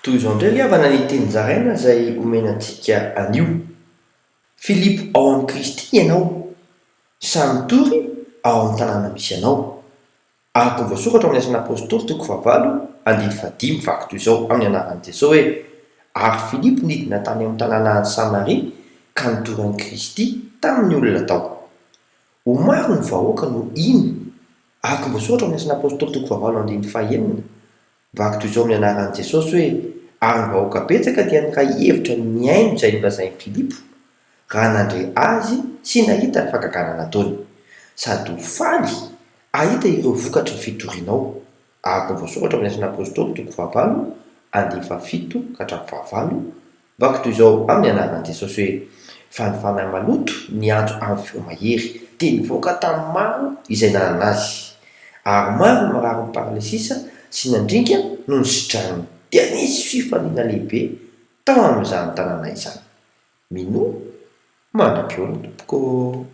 Toy izao indray havana ny tenin-jaraina izay omenantsika anio. Filipo ao amin'ny Kristy ianao, samy tory ao amin'ny tanàna misy anao. Araka ny voasoratra amin'ny asan'ny apôstôly toko fahavalo andiny fadimy vaky toy izao amin'ny anaran'i Jesosy hoe: ary Filipo nidina tany amin'ny tanàna any Samaria ka nitory an'i Kristy tamin'ny olona tao. Ho maro ny vahoaka no iny. Araka ny voasoratra amin'ny asan'ny apôstôly toko fahavalo andiny fahaenina vaky toy izao amin'ny anaran'i Jesosy hoe: ary ny vahoaka betsaka dia niray hevitra ny aino izay nolazain'i Filipo raha nandre azy sy nahita ny fahagagana nataony, sady ho faly ahita ireo vokatry ny fitorianao. Araka ny voasoratra amin'ny asan'ny apôstôly toko fahavalo andiny fahafito ka hatramin'ny fahavalo vaky toy izao amin'ny anaran'i Jesosy hoe: fa ny fanahy maloto niantso amin'ny feo mahery dia nivoaka tamin'ny maro izay nanana azy, ary maro ny marary ny paralesisa sy nandringa no nisitrahany, dia nisy fifaliana lehibe tao amin'izany tanàna izany. Mino mandram-peo ny tompoko.